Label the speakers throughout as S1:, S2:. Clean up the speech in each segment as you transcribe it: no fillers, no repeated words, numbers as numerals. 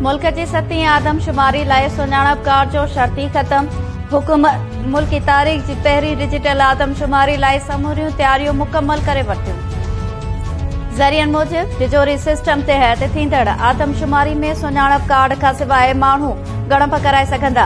S1: मुल्क की 7वीं आदमशुमारी लाइ सुञाणप कार्ड जो शर्ती ख़त्म। हुकूमत मुल्क की तारीख़ जी पहिरीं डिजिटल आदमशुमारी लाइ समूरियूं तैयारियूं मुकमल करे वरितियूं। ज़रियनि मूजिब तिजोरी सिस्टम तहत थींदड़ आदमशुमारी में सुञाणप कार्ड खां सवाइ माण्हू ॻणप कराए सघंदा।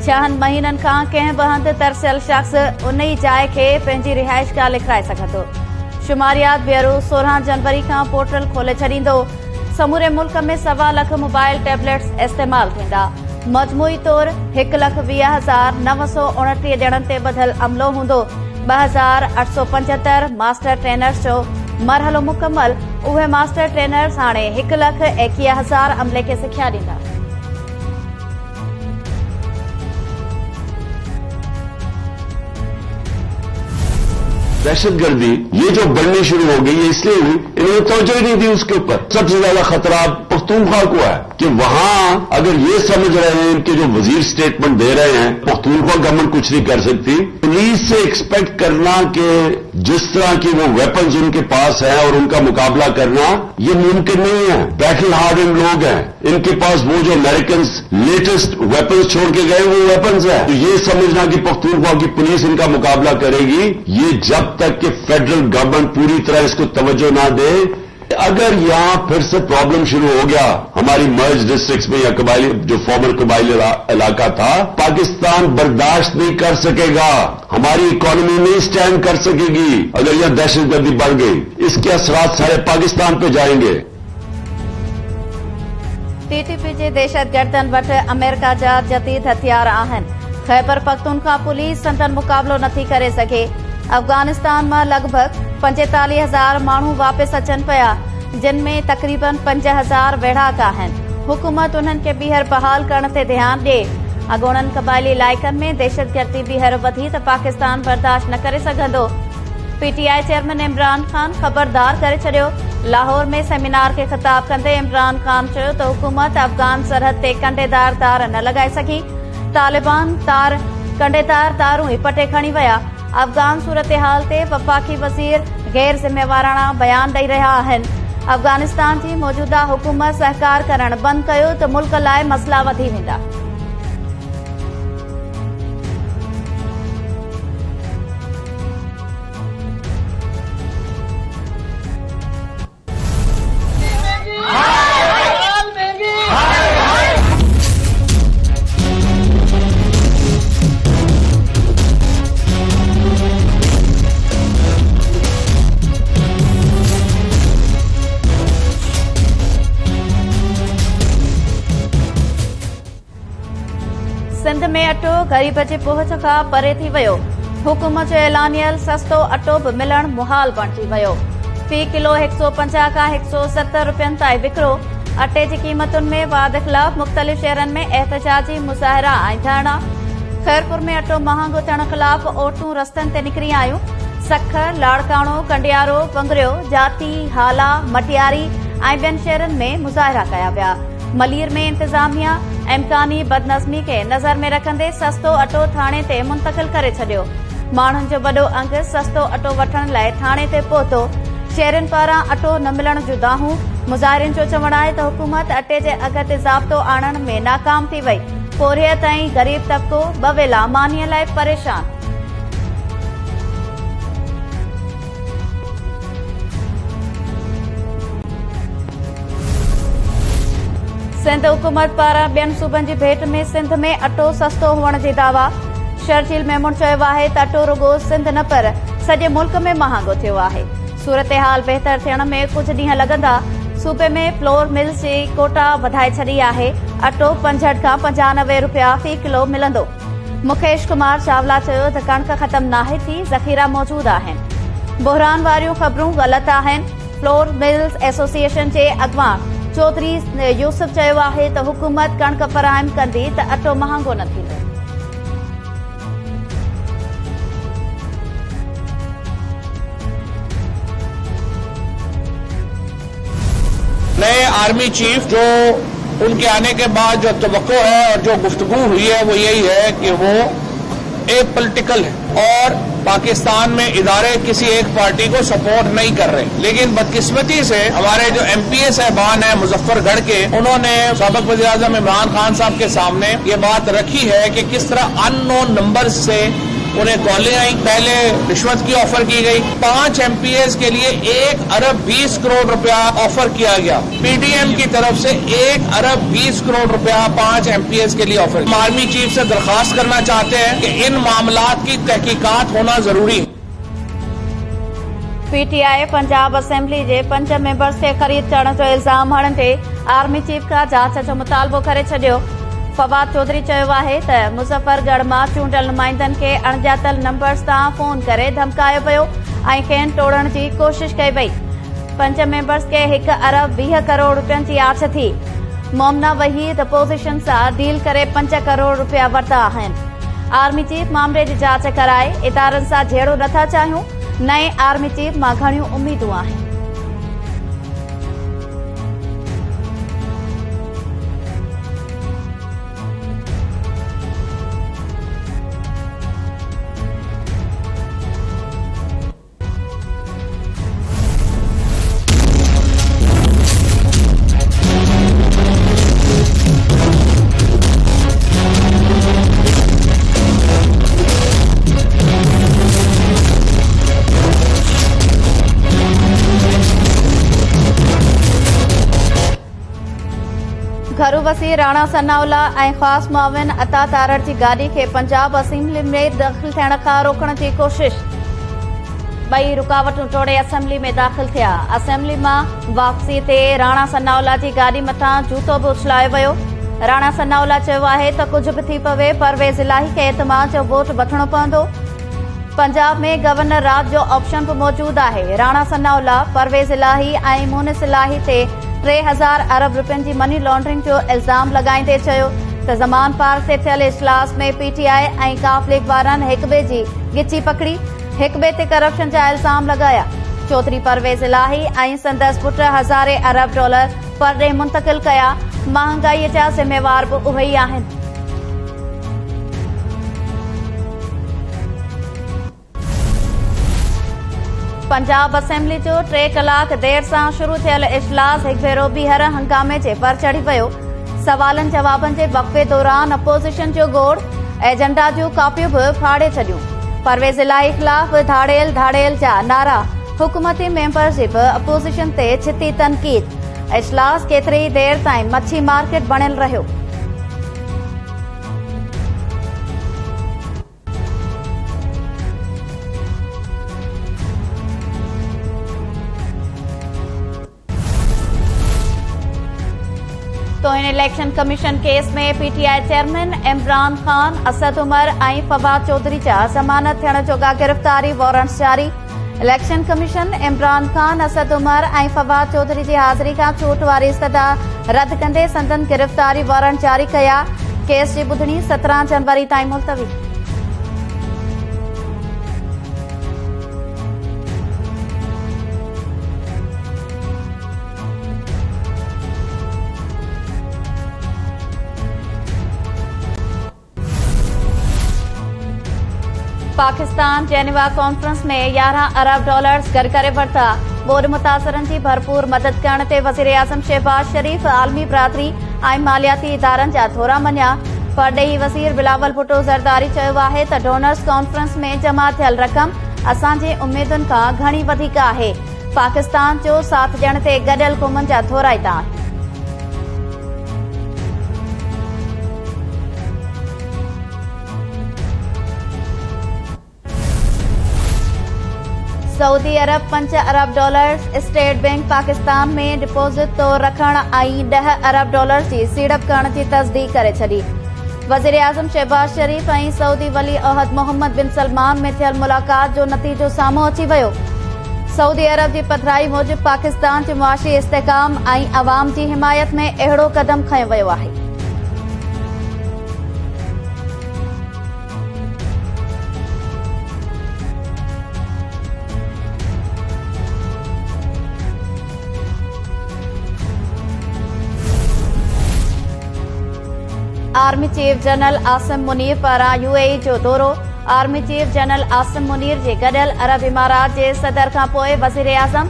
S1: 6 महीननि खां कंहिं बि हंधि तरसियल शख़्स उन ई जाइ खे पंहिंजी रिहाइशगाह लिखाए सघंदो। शुमारियात ब्यूरो 16 जनवरी खां पोर्टल खोले छॾींदो। समूरे मुल्क में 1.25 लख मोबाइल टैबलेट्स इस्तेमाल थींदा। मजमूई तौर 1,20,929 ॼणनि ते ॿधल अमलो हूंदो। 2,875 मास्टर ट्रेनर्स जो मरहलो मुकमल। उहे मास्टर ट्रेनर्स हाणे 1,21,000 अमले खे सिख्या ॾींदा।
S2: दहशतगर्दी ये जो बढ़नी शुरू हो गई है, इसलिए हुई इन्होंने तवज्जो ही नहीं दी उसके ऊपर। सबसे ज्यादा खतरा पख्तूनख्वा को है कि वहां अगर ये समझ रहे हैं इनके जो वजीर स्टेटमेंट दे रहे हैं पख्तूनख्वा गवर्नमेंट कुछ नहीं कर सकती। पुलिस से एक्सपेक्ट करना कि जिस तरह की वो वेपन्स उनके पास है और उनका मुकाबला करना ये मुमकिन नहीं है। बैटल हार्डन लोग हैं, इनके पास वो जो अमेरिकन लेटेस्ट वेपन्स छोड़ के गए वो वेपन्स है। तो ये समझना कि पख्तूनख्वा की पुलिस इनका मुकाबला करेगी, ये जब तक कि फेडरल गवर्नमेंट पूरी तरह इसको तवज्जो ना दे। अगर यहां फिर से प्रॉब्लम शुरू हो गया हमारी मर्ज डिस्ट्रिक्ट्स में या कबाइली जो फॉर्मर कबाइली इलाका था, पाकिस्तान बर्दाश्त नहीं कर सकेगा, हमारी इकोनॉमी नहीं स्टैंड कर सकेगी। अगर यहां दहशतगर्दी बढ़ गई इसके असरात सारे पाकिस्तान पे जाएंगे।
S1: टीटीपी जे दहशतगर्दनि वटि अमेरिका जा जदीद हथियार आहिनि। खैबर पख्तूनख्वा पुलिस संदन मुक़ाबलो नथी करे सघे। अफगानिस्तान में लगभग 45,000 माण्हू वापस अचन पिया, जिन में तकरीबन 5,000 वेढ़ाक आहिनि। हुकूमत उन्हनि खे ॿीहर बहाल करण ते ध्यानु ॾे। अॻोणनि कबाइली इलाइक़नि में दहशतगर्दी ॿीहर वधी त पाकिस्तान बर्दाश्त न करे सघंदो। पीटीआई चेयरमैन इमरान खान ख़बरदार करे छॾियो। लाहौर में सेमिनार खे ख़िताब कंदे इमरान खान चयो त हुकूमत अफ़गान सरहद ते कंडेदार तार न लॻाए सघी। तालिबान कंडेदार तारूं ई पटे खणी विया। अफगान सूरत-ए-हाल ते वफ़ाक़ी वज़ीर गैर ज़िम्मेवाराना बयान ॾेई रहिया आहिनि। अफगानिस्तान जी मौजूदा हुकूमत सहकार करणु बंदि कयो त मुल्क लाइ मसइला वधी वेंदा। सिंध में अटो गरीब जे पहुच खां परे थी वियो। हुकूमत जो ऐलानियल सस्तो अटो बि मिलणु मुहाल बणिजी वियो। फी किलो 150 खां 170 रुपयनि ताईं विकिरो। अटे जी क़ीमतुनि में वाध ख़िलाफ़ मुख़्तलिफ़ शहरनि में एहतजाजी मुज़ाहिरा ऐं धरना। खैरपुर में अटो महांगो थियण ख़िलाफ़ औरतूं रस्तनि ते निकिरी आयूं। सख, लाड़काणो, कंडियारो, पंगरियो, जाती, हाला, मटियारी ऐं ॿियनि शहरनि में मुज़ाहिरा कया विया। मलीर में इंतजामिया इम्कानी बदनज़मी खे नज़र में रखंदे सस्तो अटो थाणे ते मुंतक़िल करे छॾियो। माण्हुनि जो वॾो अंग सस्तो अटो वठण लाइ थाणे ते पहुतो। शहरनि पारां अटो न मिलण जूं दाहूं। मुज़ाहिरनि जो चवणु आहे त हुकूमत अटे जे अघ ते ज़ाब्तो आणण में नाकाम थी वई। पोरिया ताईं ग़रीब तबिको ॿ वेला मानीअ लाइ परेशान। सिंध हुकूमत पारां ॿियनि सूबनि जी भेट में सिंध में अटो सस्तो हुअण जी दावा। शर्जील मेमून चयो आहे त अटो रुगो सिंध न पर सॼे मुल्क में महांगो थियो आहे। सूरत-ए-हाल बहितर थियण में कुझु ॾींहं लॻंदा। सूबे में फ्लोर मिल्स जी कोटा वधाए छॾी आहे। अटो 65 खां 95 रुपया फ़ी किलो मिलंदो। मुकेश कुमार चावला चयो त कणक ख़तम नाहे थी, ज़ख़ीरा मौजूद आहिनि। बहरान वारियूं ख़बरूं ग़लति आहिनि। फ्लोर मिल्स एसोसिएशन जे अॻवान चौधरी यूसुफ चयो आहे त हुकूमत कणक फ़राहम कंदी त अटो महांगो न थींदो।
S3: नए आर्मी चीफ जो उनके आने के बाद जो तवक्को है और जो गुफ्तगू हुई है वो यही है कि वो ए पॉलिटिकल है और पाकिस्तान में इदारे किसी एक पार्टी को सपोर्ट नहीं कर रहे, लेकिन बदकिस्मती से हमारे जो MPA साहबान है मुजफ्फरगढ़ के, उन्होंने साबिक वज़ीर-ए-आज़म इमरान खान साहब के सामने ये बात रखी है कि किस तरह अननोन नंबर से उन्हें कॉलें आई, पहले रिश्वत की ऑफर की गई, 5 MPAs के लिए 1 अरब 20 करोड़ रुपया ऑफर किया गया। PDM की तरफ से 1 अरब 20 करोड़ रुपया 5 MPAs के लिए ऑफर। हम आर्मी चीफ से दरखास्त करना चाहते हैं कि इन मामलात की तहकीकात होना जरूरी है।
S1: PTI पंजाब असेंबली जे 5 मेंबर्स खे ख़रीद करण जो इल्ज़ाम हणंदे आर्मी चीफ खां जांच जो मुतालबो करे छॾियो। फवाद चौधरी चयो आहे त मुज़फ्फरगढ़ मां चूंडियल नुमाइंदनि खे अणॼातल नंबर्स तां फोन करे धमकायो पियो ऐं खेनि टोड़ण जी कोशिश कई वई। 5 मेंबर्स खे 1 अरब 20 करोड़ रुपयनि जी आछ थी। मोमना वहीद अपोज़िशन सां डील करे 5 करोड़ रुपया वरिता आहिनि। आर्मी चीफ मामले जी जांच कराए इदारनि सां झेड़ो नथा चाहियूं। नए आर्मी चीफ मां घणियूं उमीदूं आहिनि। घरू वसी राणा सनाउल्ला ऐं ख़ास मुआविन अता तारड़ जी गाॾी खे पंजाब असेंबली में दाख़िल थियण खां रोकण जी कोशिश। ॿई रुकावटूं तोड़े असेंबली में दाख़िल थिया। असेंबली मां वापसी ते राणा सनाउल्ला जी गाॾी मथां जूतो बि उछलायो वियो। राणा सनाउल्ला चयो आहे त कुझु बि थी पवे परवेज़ इलाही खे एतमाद जो वोट वठणो पवंदो। पंजाब में गवर्नर राज जो ऑप्शन बि मौजूद आहे। राणा सनाउल्ला परवेज़ इलाही ऐं मुनिस इलाही ते 3000 अरब रुपयनि जी मनी लॉन्ड्रिंग जो इल्ज़ाम लगाईंदे चयो त ज़मान पार्क ते थियल इजलास में PTI ऐं काफ लीग वारनि हिक ॿिए जी गिची पकड़ी, हिक ॿिए ते करप्शन जा इल्ज़ाम लगाया। चौधरी परवेज़ इलाही ऐं संदसि पुट हज़ारे अरब डॉलर परॾे मुंतक़िल कया। महांगाईअ जा ज़िम्मेवार बि उहे ई आहिनि। पंजाब असेंबली जो 3 कलाक देर सां शुरू थियल इजलास हिकु भेरो ॿीहर हंगामे जे पर चढ़ी वियो। सवालनि जवाबनि जे वक़्फ़े दौरान अपोज़िशन जो गोड़ एजेंडा जूं कापियूं बि फाड़े छॾियूं। परवेज़ इलाही ख़िलाफ़ धाड़ेल धाड़ेल जा नारा। हुकूमती मेंबर्स जी बि अपोज़िशन ते छिती तनक़ीद। इजलास केतिरी देर ताईं मच्छी मार्केट बणियल रहियो। तो इन इलेक्शन कमीशन केस में PTI चेयरमैन इमरान खान, असद उमर ऐं फवाद चौधरी जा ज़मानत थियण जोगा गिरफ़्तारी वारंट्स जारी। इलेक्शन कमीशन इमरान खान, असद उमर ऐं फवाद चौधरी जी हाज़िरी खां छूट वारी इस्तदा रद्द कंदे संदन गिरफ़्तारी वारंट जारी कया। केस जी ॿुधणी 17 जनवरी ताईं मुलतवी। पाकिस्तान जेनेवा कॉन्फ्रेंस में 11 अरब डॉलर्स गॾु करे वरिता। ॿोॾ मुतासिरनि जी भरपूर मदद करण ते वज़ीर आज़म शहबाज शरीफ़ आलमी बिरादरी ऐं मालियाती इदारनि जा थोरा मञिया। परॾेही वज़ीर बिलावल भुट्टो ज़रदारी चयो आहे त डोनर्स कॉन्फ्रेंस में जमा थियल रक़म असांजी उमेदुनि खां घणी वधीक आहे। पाकिस्तान जो साथ ॾियण ते गॾियल क़ौमुनि जा थोरा इदा आहिनि। सऊदी अरब 5 अरब डॉलर्स स्टेट बैंक पाकिस्तान में डिपोजिट तो रखण ऐं 10 अरब डॉलर्स जी सीड़प करण जी तस्दीक करे छॾी। वज़ीर आज़म शहबाज शरीफ़ ऐं सऊदी वली अहद मोहम्मद बिन सलमान में थियल मुलाक़ात जो नतीजो साम्हूं अची वियो। सऊदी अरब जी पधिराई मूजिबि पाकिस्तान जे मुआशी इस्तेहकाम ऐं अवाम जी हिमायत में अहिड़ो क़दम खंयो वियो आहे। Army chief general Asim Munir पारां UAE जो दौरो। Army chief general Asim Munir जे गडियल अरब इमारात जे सदर खां पोइ वज़ीर आज़म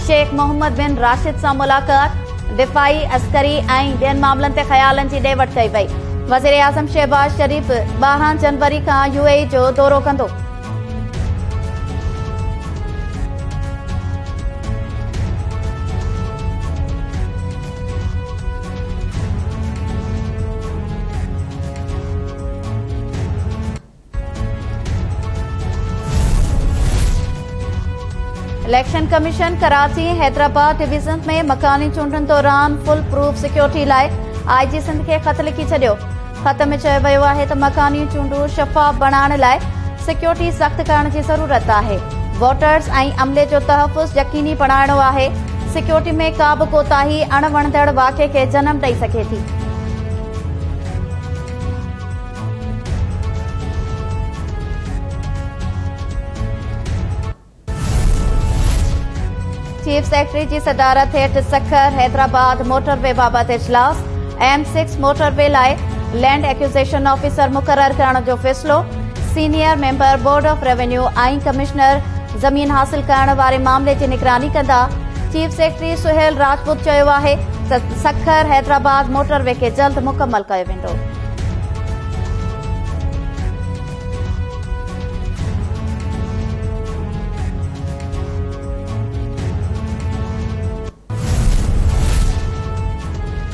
S1: शेख मोहम्मद बिन राशिद सां मुलाक़ात, दिफ़ाई, अस्करी ऐं ॿियनि मामलनि ते ख़्यालनि जी ॾे वठि कई वई। वज़ीर आज़म शहबाज शरीफ़ 12 जनवरी खां UAE जो दौरो कंदो। Election commission Karachi Hyderabad division में मकानी चूंडनि दौरान फुल प्रूफ सिक्योरिटी लाइ IG सिंध खे ख़त लिखी छॾियो। ख़त में चयो वियो आहे त मकानी चूंडूं शफ़ाफ़ बणाइण लाइ सिक्योरिटी सख़्त करण जी ज़रूरत आहे। वोटर्स ऐं अमले जो तहफ़ुज़ यकीनी बणाइणो आहे। सिक्योरिटी में का बि कोताही अणवणंदड़ वाक़े खे जनम ॾेई सघे थी। चीफ सेक्रेटरी जी सदारत हेठि सखर हैदराबाद मोटरवे बाबति इजलास, M6 मोटरवे लाइ लैंड एक्विज़िशन ऑफिसर मुक़रर करण जो फ़ैसिलो, senior member board of revenue ऐं कमिश्नर ज़मीन हासिल करण वारे मामले जी निगरानी कंदा। चीफ सेक्रेटरी सुहेल राजपूत चयो आहे त सखर हैदराबाद मोटरवे खे जल्द मुकमल कयो वेंदो।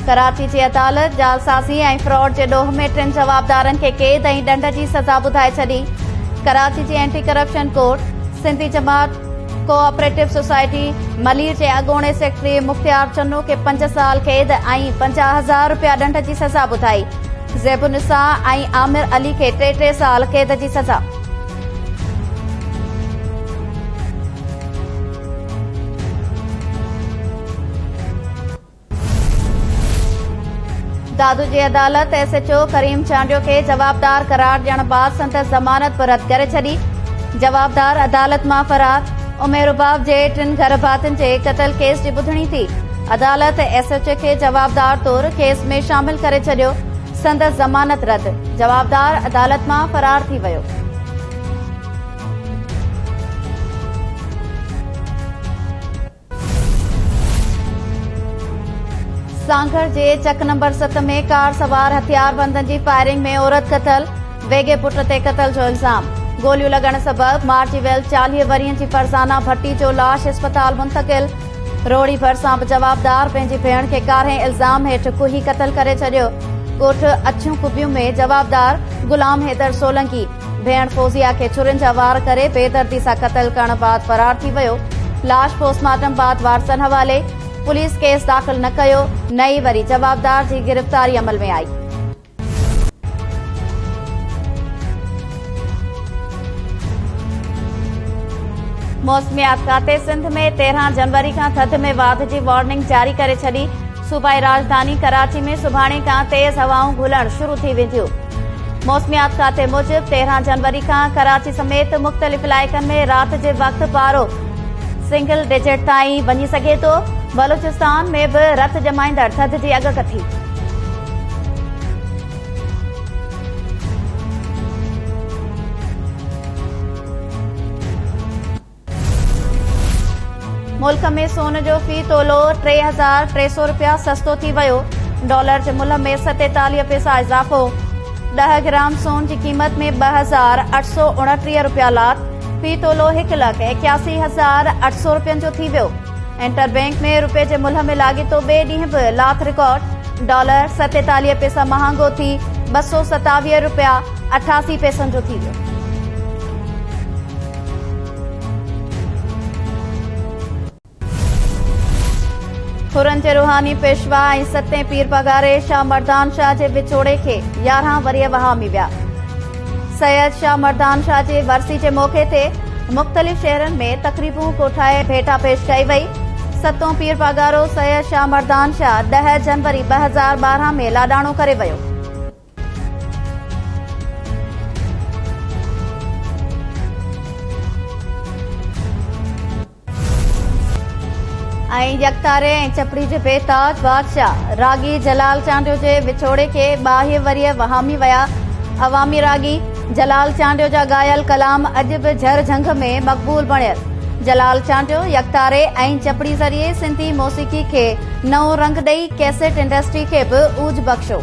S1: कराची जी अदालत जालसाज़ी ऐं फ्रॉड जे ॾोह में 3 जवाबदारनि खे क़ैद ऐं ॾंड जी सज़ा ॿुधाए छॾी। कराची जी एंटी करप्शन कोर्ट सिंधी जमात कोऑपरेटिव सोसाइटी मलीर जे अॻूणे सेक्रेटरी मुख़्तियार चन्नू खे 5 साल क़ैद ऐं 50,000 रुपया ॾंड जी सज़ा ॿुधाई। ज़ैबुनिसा ऐं आमिर अली खे 3 साल क़ैद जी सज़ा। दादू जी अदालत SHO करीम चांडियो खे जवाबदार करार ॾियण बाद संदसि ज़मानत रद्द करे छॾी। जवाबदार अदालत मां फरार। उमेरुबाब जे 3 घर भातियुनि जे क़त्ल केस जी ॿुधणी थी। अदालत SHO खे जवाबदार तौर केस में शामिल करे छॾियो। संदसि ज़मानत रद्द। जवाबदार अदालत मां फरार थी वियो। सांगड़ जे चक नंबर 7 में कार सवार हथियारबंदनि जी फायरिंग में औरत क़तल, वेगे पुट ते क़तल जो इल्ज़ाम। गोलियूं लॻण सबबि मारिजी वियल 40 वरियनि जी फरज़ाना भट्टी जो लाश अस्पताल मुंतक़िल। रोड़ी भरिसां बि जवाबदार पंहिंजी भेण खे कारे इल्ज़ाम हेठि कुही क़तल करे छॾियो। ॻोठ अछियूं कुबियूं में जवाबदार गुलाम हैदर सोलंकी भेण फौज़िया खे छुरियुनि जा वार करे बेदर्दी सां क़तल करण बाद फरार थी वियो। लाश पोस्टमार्टम बाद वारसनि हवाले। पुलिस केस दाख़िल न कयो। नई वरी जवाबदार जी गिरफ़्तारी अमल में आई। मौसमियात खाते सिंध में 13 जनवरी खां थधि में वाध जी वार्निंग जारी करे छॾी। सूबाई राजधानी कराची में सुभाणे खां तेज़ हवाऊं घुलण शुरू थी वेंदियूं। मौसमियात खाते मूजिबि 13 जनवरी खां कराची समेत मुख़्तलिफ़ इलाइक़नि में राति जे वक़्ति पारो सिंगल डिजिट ताईं वञी सघे थो। बलूचिस्तान में बि रत जमाईंदड़ थधि जी अॻकथी। मुल्क में सोन जो फ़ी तोलो 3,300 रुपया सस्तो थी वियो। डॉलर जे मुल्ह में 47 पैसा इज़ाफ़ो। 10 ग्राम सोन जी क़ीमत में 2,829 रुपया लात। फ़ी तोलो 1,81,800 रुपयनि जो थी वियो। इंटरबैंक में रुपए जे मुल्ह में लाॻीतो ॿिए ॾींहुं बि लात रिकॉर्ड। डॉलर 47 पैसा महांगो थी 227 रुपया 88 पैसनि जो थी वियो। खुरन जे रुहानी पेशवा ऐं 7 पीर पगारे शाह मर्दान शाह जे विछोड़े खे 11 वरीअ वहामी विया। सैयद शाह मर्दान शाह जे वरसी जे मौक़े ते मुख़्तलिफ़ शहरनि में तक़रीबूं कोठाए भेटा पेश कई वई। 7 पीर पगारो सैयद शाह मर्दान शाह 10 जनवरी 2012 में लाडाणो करे वियो। ऐं यकतारे ऐं चपड़ी जे बेताज बादशाह रागी जलाल चांडियो जे विछोड़े खे 22 वरीअ वहामी विया। अवामी रागी जलाल चांडियो जा ॻायल कलाम अॼु बि झरझंग में मक़बूल बणियल। जलाल चांडियो यकतारे ऐं चपड़ी ज़रिए सिंधी मौसीक़ी खे नओं रंग ॾेई कैसेट इंडस्ट्री खे बि ऊज बख़्शियो।